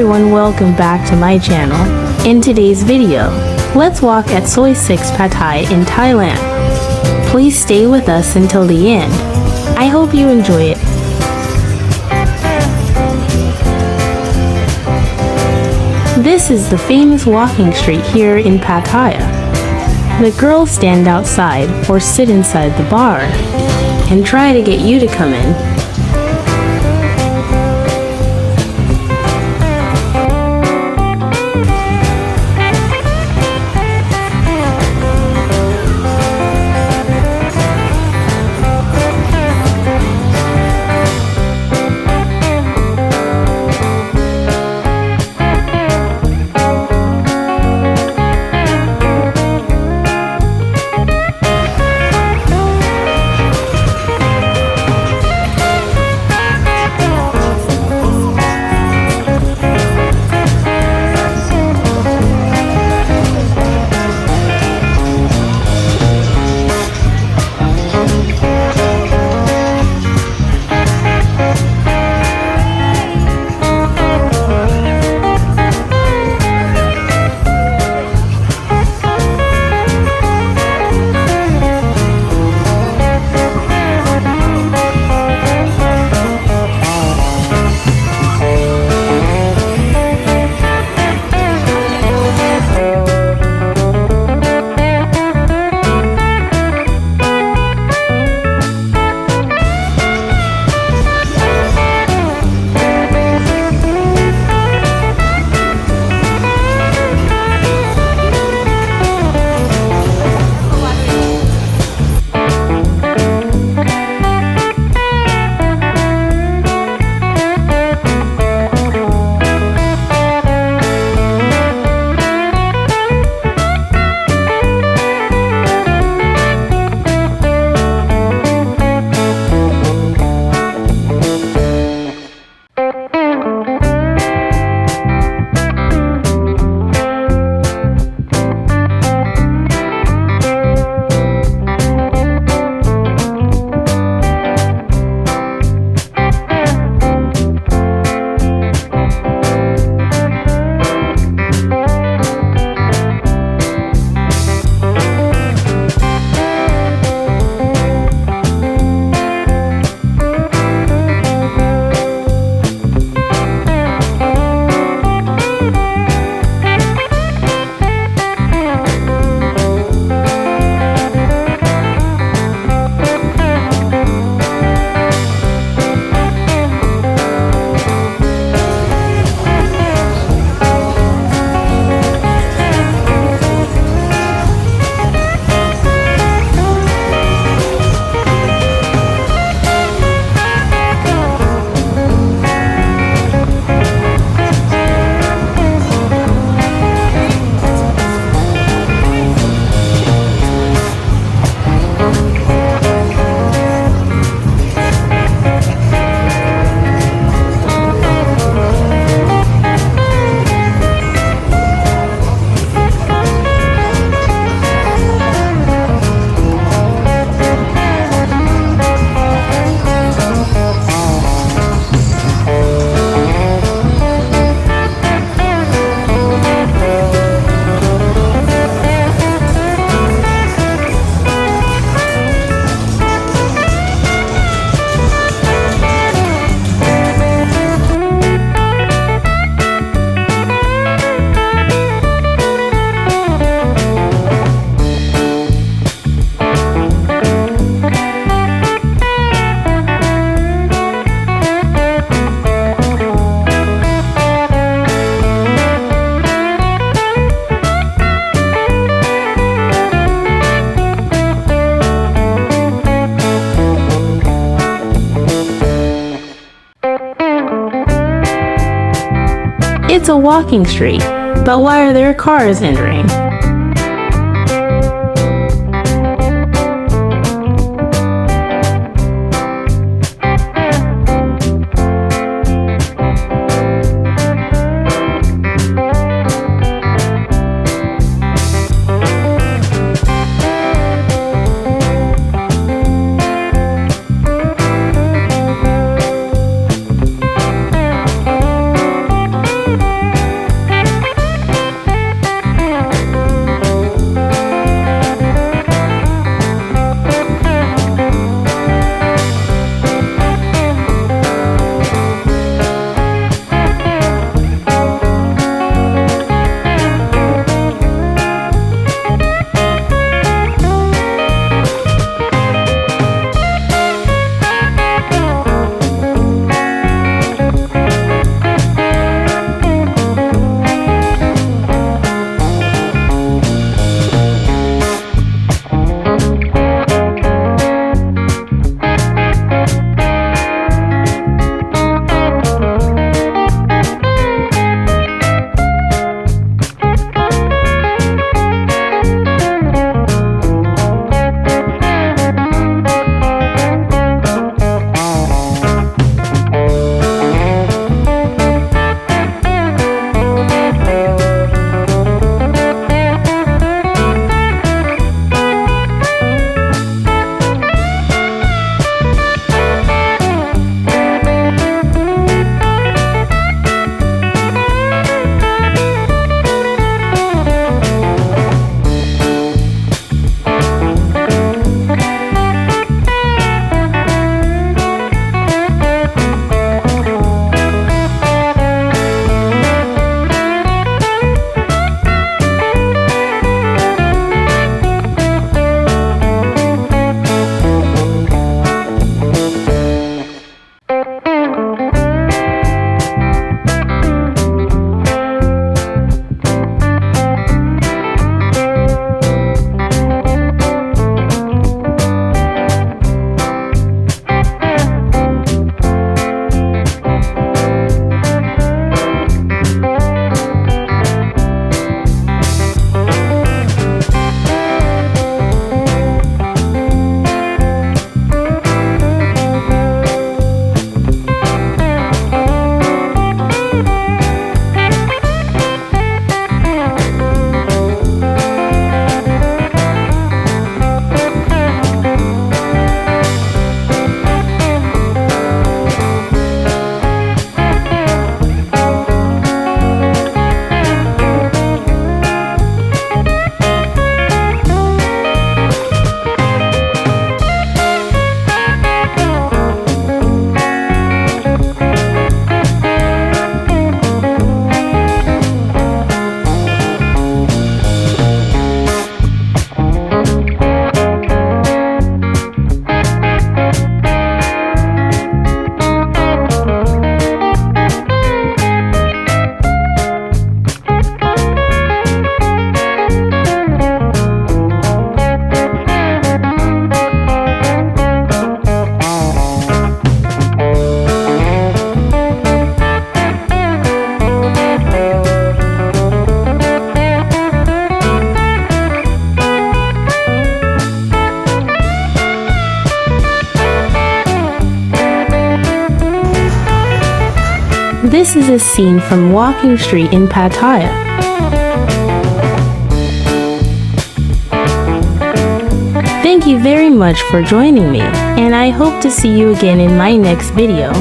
everyone, welcome back to my channel. In today's video, let's walk at Soi 6 Pattaya in Thailand. Please stay with us until the end. I hope you enjoy it. This is the famous walking street here in Pattaya. The girls stand outside or sit inside the bar and try to get you to come in. It's a walking street, but why are there cars entering? This is a scene from walking street in Pattaya. Thank you very much for joining me, and I hope to see you again in my next video.